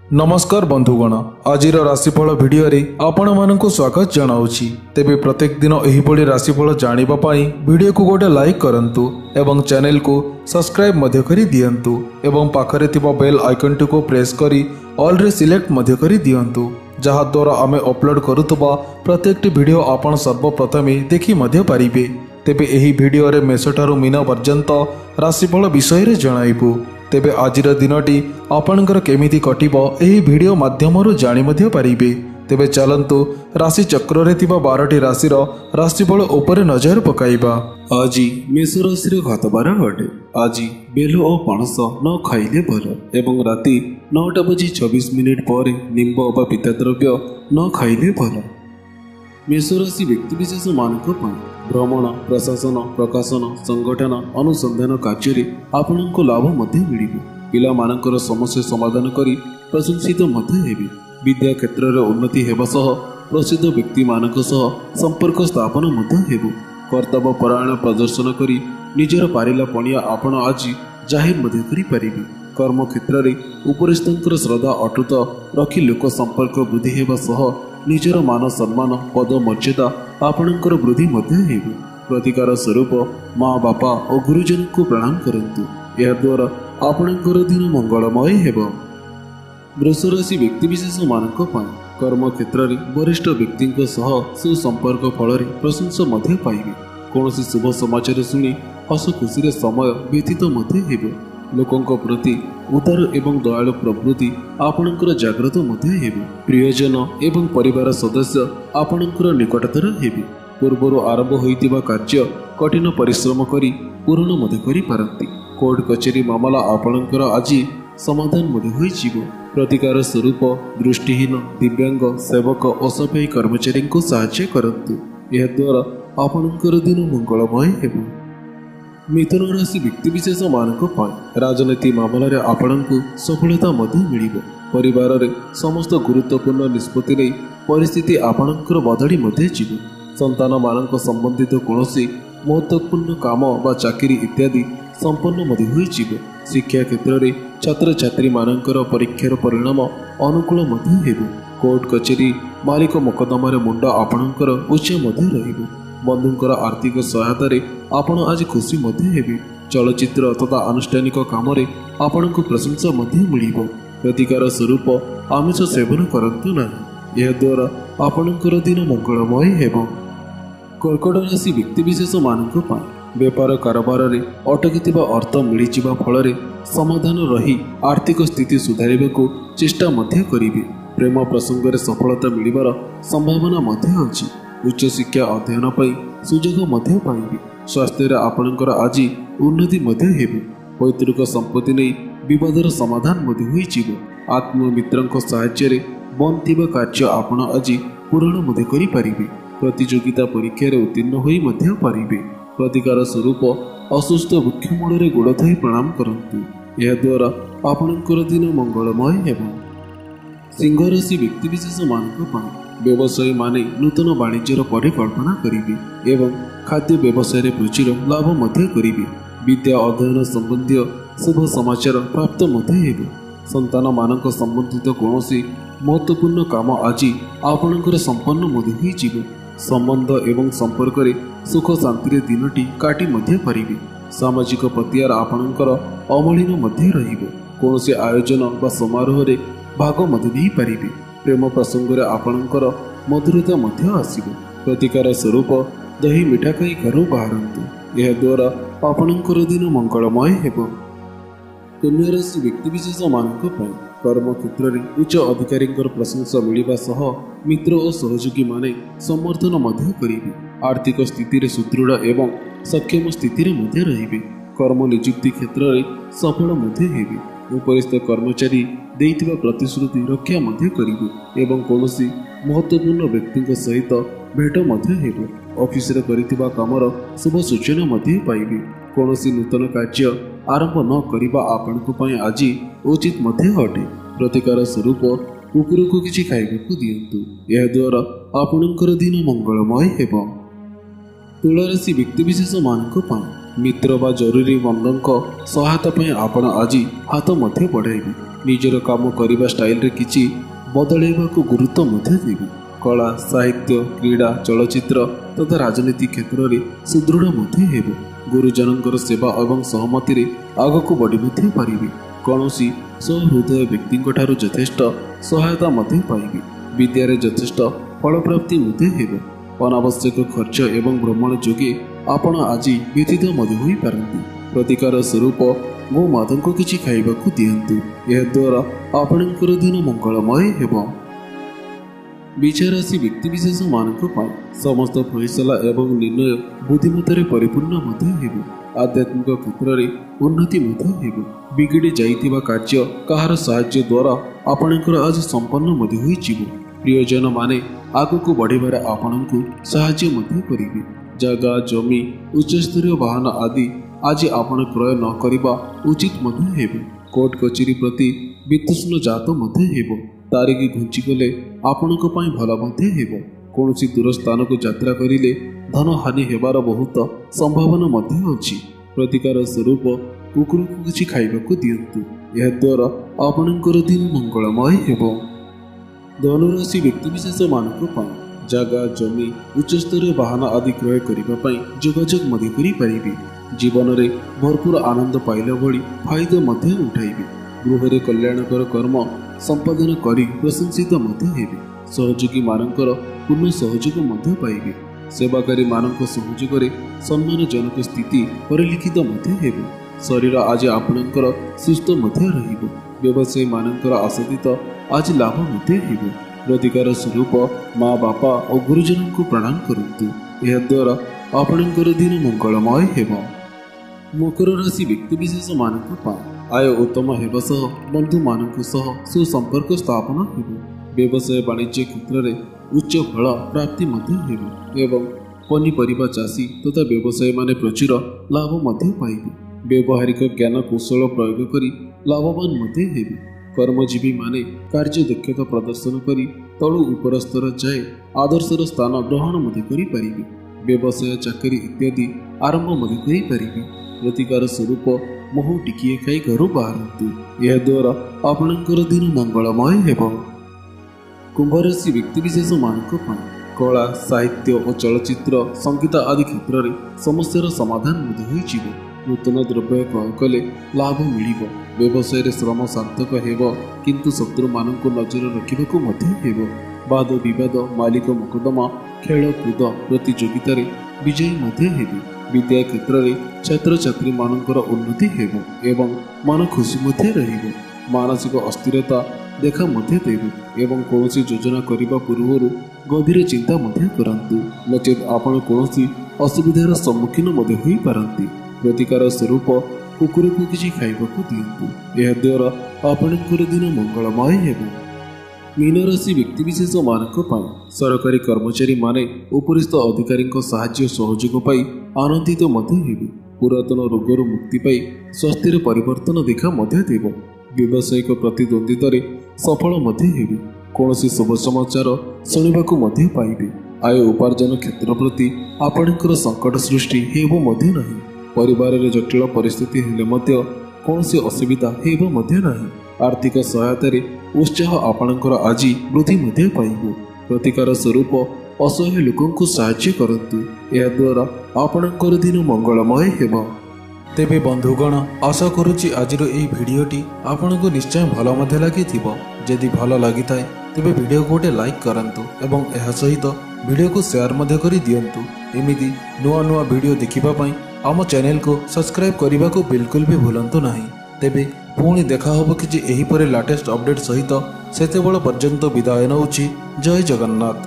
नमस्कार बंधुगण, आज राशिफल भिडियो रे आपण मानकु स्वागत जनाउछि। तेबे प्रत्येक दिन एही भली राशिफल जानिबा पई वीडियो को गोटे लाइक करंतु एवं चैनल को सब्सक्राइब मध्य करी दियंतु एवं पाखरे थिबा बेल आइकन को प्रेस करी ऑल रे सिलेक्ट मध्य करी दियंतु, जहा द्वारा आमे अपलोड करूतबा प्रत्येक वीडियो आपण सर्वप्रथमे देखि मध्य पारिबे। तेबे एही भिडियो रे मेषठारु मीन पर्यंत राशिफल विषय रे जणाइबु। तेबे आजिर दिनटी आपणकर केमिति कटिबो एही वीडियो माध्यमरु जानि मध्य पारिबे। तेबे चलंतु राशि चक्र रे थिबा 12टी राशिर राशिफल उपरे नजर पकाइबा। आज मेष राशि घातबार अटे। आज बेल और पणस न खाइले भल एवं राति 9:26 पर निम्ब अथवा पीताद्रव्य न खाइले भल। मेष राशि व्यक्तिविशेष मानक भ्रमण, प्रशासन, प्रकाशन, संगठन, अनुसंधान कार्य आपनको लाभ मध्य मिलिबो। पिला मानकर समस्या समाधान करी प्रशंसित मध्य हेबे। विद्या क्षेत्र रे उन्नति हेबा सह प्रसिद्ध व्यक्ति मानक सह संपर्क स्थापन मध्य हेबो। कर्तव्य परायण प्रदर्शन करी निजर पारिला पणिया आपण आज जाहिर मध्य करी पारिबे। कर्म क्षेत्र रे उपरिस्थंकर श्रद्धा अटूट रखी लोक संपर्क वृद्धि हेबा सह निजर मान सम्मान पद मर्यादा आपणकर वृद्धि मध्य हेबो। प्रतिकार स्वरूप माँ बापा और गुरुजन को प्रणाम करंतु, यह द्वारा आपणकर दिन मंगलमय हेबो। वृष राशि व्यक्तिविशेष मानक कर्म क्षेत्र रे वरिष्ठ व्यक्ति सह सुसंपर्क फल प्रशंसा मध्य पाइबे। कौनसी शुभ समाचार सुनी हस खुशी समय व्यतीत मध्य हेबो। लोकंक प्रति उदार एवं दयालु प्रवृत्ति आपणकर जागृत मध्य हेबे। प्रियजन एवं परिवार सदस्य आपणकर निकटतर हेबे। पूर्वर आरंभ होइतिबा कार्य कठिन परिश्रम करी पूर्ण मध्य करि पारंती। कोर्ट कचेरी मामला आपणकर आज समाधान मध्य होइजिबो। प्रतिकार स्वरूप दृष्टिहीन, दिव्यांग, सेवक और सफाई कर्मचारी को सहायता करंतु, यह द्वारा आपणकर दिन मंगलमय हेबो। मिथुन राशि व्यक्तिविशेष मानक राजनीति मामलें आपणको सफलता मध्य मिलिबो। परिवार रे समस्त गुरुत्वपूर्ण निष्पत्ति नहीं परिस्थिति आपणकर बदली मध्य जीवो। संतान मानक संबंधित कौनसी महत्वपूर्ण काम बा चाकरी इत्यादि संपन्न मध्य होई जीवो। शिक्षा क्षेत्र रे छात्र छात्री मानकर परीक्षार परिणाम अनुकूल मध्य हेबो। कोर्ट कचेरी मालिक मोकदमा रे मुंड आपणकर उच्च मध्य रहिबो। बंधुंकर आर्थिक सहायता रे आपण आज खुशी मध्य हेबे। चलचित्र तथा आनुष्ठानिक काम रे आपणको प्रशंसा मध्य मिलिबो। प्रतिकार स्वरूप आमिष सेवन करंतु नाही, यह द्वारा आपणकर दिन मंगलमय हेबो। कर्कट राशि व्यक्तिविशेष मानक व्यापार कारोबार रे अटकिथिबा अर्थ मिलिजिबा फल समाधान रही आर्थिक स्थिति सुधारिबाकू चेष्टा मध्य करिबे। प्रेम प्रसंग रे सफलता मिलिबार संभावना मध्य अछि। उच्च शिक्षा अध्ययन पई सुजोग मध्य पाइबे। स्वास्थ्य आपणकर आज उन्नति मध्य हेबो। पैतृक संपत्ति नहीं विवादर समाधान मध्य होइजिबो। आत्ममित्रंक सहायता रे बंद थिबा कार्य आपण आज पूर्ण मध्य करि पारिबे। प्रतियोगिता परीक्षा रे उत्तीर्ण होई मध्य पारिबे। प्रतिकार स्वरूप असुस्थ वृक्ष मूल रे गोड़ धोई प्रणाम करंतु, यह द्वारा आपणकर दिन मंगलमय हेबो। सिंह राशि व्यक्तिविशेष मानक व्यवसायी माने नूतन वाणिज्यर परिकल्पना करिबे एवं खाद्य व्यवसाय रे रुचिर लाभ मध्य करिबे। विद्या अध्ययन संबंधी शुभ समाचार प्राप्त मध्य हेबो। संतान मानक संबंधित कौनसी महत्वपूर्ण काम आज आपणकर संपन्न मध्य होइजिबो। संबंध एवं संपर्क रे सुख शांति रे दिनटी काटी मध्य पारिबे। सामाजिक प्रतिहार आपणकर अमलिन मध्य रहिबो। कौनसी आयोजन बा समारोह रे भाग मध्य नहीं पारिबे। प्रेम प्रसंग रे आपणकर मधुरता मध्य आसिबो। प्रतिकार स्वरूप दही मिठा खाई घर बाहरंतु, यह द्वारा आपणकर दिन मंगलमय हेबो। कन्या राशि व्यक्तिविशेष मानक कर्म क्षेत्र रे उच्च अधिकारी प्रशंसा मिलिबा सह मित्र और सहयोगी माने समर्थन मध्य करिबे। आर्थिक स्थिति रे सुदृढ़ एवं सक्षम स्थिति रे मध्य रहिबे। कर्म नियुक्ति क्षेत्र रे सफल मध्य हेबे। उपरिस्थ कर्मचारी देइथिबा प्रतिश्रुति रक्षा मध्य करिबे एवं कौनसी महत्वपूर्ण व्यक्ति सहित भेट मध्य हेबो। ऑफिस रे करिथिबा कामर शुभ सूचना मध्य पाइबे। कौनसी नूतन कार्य आरंभ न करिबा आपनको पय आज उचित मध्य अटे। प्रतिकार स्वरूप कुकुर को किछि खाइबाकू दियंतु, यह द्वारा आपणकर दिन मंगलमय हेबो। तुला राशि व्यक्तिविशेष मानक मित्र बा जरूरी बंधुक सहायता पाई आपण आज हाथ मध्य बढ़ाइबे। निजर काम करने स्टाइल रे किछि बदलैबाकू गुरुत्व मध्य देबे। कला साहित्य क्रीड़ा चलचित्र तथा राजनीति क्षेत्र में सुदृढ़ मध्य हेबे। गुरुजनकर सेवा एवं सहमति रे आगक बढ़ी मध्य पारिबे। कौनसी सहृदय व्यक्ति यथेष्ट सहायता मध्य पाइबे। विद्यारे यथेष्ट फल प्राप्ति मध्य हेबे। अनावश्यक खर्च एवं भ्रमण जोगे आपण आज व्यतीत मध्य होई पारंती। प्रतिकार स्वरूप गोमाता को किछि खाइबाकू दियंतु। यह द्वारा आपणकर दिन मंगलमय हेबो। विचारासी व्यक्तिविशेष मानक पाई समस्त फैसला एवं निर्णय बुद्धिमत्तारे परिपूर्ण मध्य हेबो। आध्यात्मिक क्षेत्र में उन्नति मध्य हेबो। बिगड़ी जाइतिबा कार्य कहार साहाय्य द्वारा आपणकर आज संपन्न मध्य होई जिवो। प्रियजन माने आगको बढ़िबारे आपणको साहाय्य मध्य करिबे। जगह जमी उच्चस्तरीय वाहन आदि आज आपण क्रय न करिबा उचित मध्य हेबो। कोर्ट कचेरी प्रति वितृष्ण जात मध्य हेबो। तारिख घुंची गले आपणक पई भल मध्य हेबो। कौनसी दूर स्थान को यात्रा करिले धन हानि हेबार बहुत संभावना मध्य अछि। प्रतिकार स्वरूप कुकुर को किछि खाइबाकू दियंतु। यह द्वारा आपणकर दिन मंगलमय हेबो। धनुराशि व्यक्तिविशेष मानक पाई जगह जमी उच्चस्तरीय वाहन आदि क्रय करने जोगाजोग मध्य करि पारिबे। जीवन में भरपूर आनंद पाइला भली फायदा मध्य उठाइबे। गृह में कल्याणकर कर्म संपादन करी प्रशंसित मध्य हेबे। सहयोगी मानकर पूर्ण सहयोग मध्य पाइबे। सेवाकारी मानक सहयोग में सम्मानजनक स्थिति परिलिखित मध्य हेबे। शरीर आज आपणकर सुस्थ मध्य रहिबो। व्यवसायी मानकर आशातीत आज लाभ मध्य हेबो। प्रतिकार स्वरूप माँ बापा और गुरुजन को प्रणाम करंतु। यह द्वारा आपणकर दिन मंगलमय हेबो। मकर राशि व्यक्तिविशेष मानक पाई आय उत्तम हेबा सह बंधु मानक सह सुसंपर्क स्थापन हेबो। व्यवसाय वाणिज्य क्षेत्र में उच्च फल प्राप्ति मध्य हेबो एवं पनीपरिबा चाषी तथा व्यवसायी माने प्रचुर लाभ मध्य पाइबे। व्यवहारिक ज्ञान कौशल प्रयोग करी लाभवान मध्य हेबे। कर्मजीवी माने कार्य दक्षता प्रदर्शन करी तळु उपर स्तर जाए आदर्शर स्थान ग्रहण मध्य करि पारिबे। व्यवसाय चाकरी इत्यादि आरंभ मध्य करि पारिबे। प्रतिकार स्वरूप महु टिकिए खाई घर बाहरतु। यह द्वारा आपणकर दिन मंगलमय हेबो। कुंभ राशि व्यक्तिविशेष मानक पाई कला साहित्य और चलचित्र संगीत आदि क्षेत्र में समस्यार समाधान मध्य होई जिवो। नूतन द्रव्य क्रय कले लाभ मिलिबो। व्यवसाय रे श्रम सार्थक हेबो किंतु शत्रु मानक नजर रखिबाकू मध्य हेबो। वाद विवाद मालिक मोकदमा खेल कूद प्रतियोगिता रे विजयी मध्य हेबे। विद्या क्षेत्र में छात्र छात्री मानकर उन्नति हेबो एवं मन खुशी मध्य रहिबो। मानसिक अस्थिरता देखा मध्य देबो एवं कौनसी योजना करिबा पूर्व गभीर चिंता मध्य करंतु। नचेत आपण कौनसी असुविधार सम्मुखीन मध्य होई पारंती। प्रतिकार स्वरूप कुकुर को किछि खाइबाकू दियंतु। यह द्वारा आपणकर दिन मंगलमय हेबो। मीन राशि व्यक्तिविशेष मानक पाई सरकारी कर्मचारी माने उपरिस्थ अधिकारी साहाय्य सहयोग पाई आनंदित मध्य हेबे। पुरातन रोगर मुक्ति पाई स्वास्थ्य परिवर्तन देखा मध्य देव। व्यावसायिक प्रतिद्वंदिता सफल मध्य हेबे। कौनसी शुभ समाचार शुणिबाकू मध्य पाइबे। आय उपार्जन क्षेत्र प्रति आपणकर संकट सृष्टि हेबो मध्य नहीं। परिवार रे जटिल परिस्थिति हेले मध्य कौनसी असुविधा हेबो मध्य नहीं। आर्थिक सहायता रे उत्साह आपणकर आज वृद्धि मध्य पाइबो। प्रतिकार स्वरूप असहाय लोकों को साहाय्य करंतु। यह द्वारा आपणकर दिन मंगलमय हेबो। तेबे बंधुगण आशा करुछि आजिर एई भिडियोटी आपनको निश्चय भल मध्य लागिथिबो। जदि भल लागिथाय तेबे भिडियो को गोटे लाइक करंतु एवं एहा सहित भिडियो को शेयर मध्य करि दियंतु। एमिति नुआ नुआ भिडियो देखिबा पई आम चैनल को सब्सक्राइब करने को बिल्कुल भी भूलंतु नहीं। तेबे पुणी देखा होबो कि एही परे लेटेस्ट अपडेट सहित सेतेबेଳ पर्यंत विदाय नउछि। जय जगन्नाथ।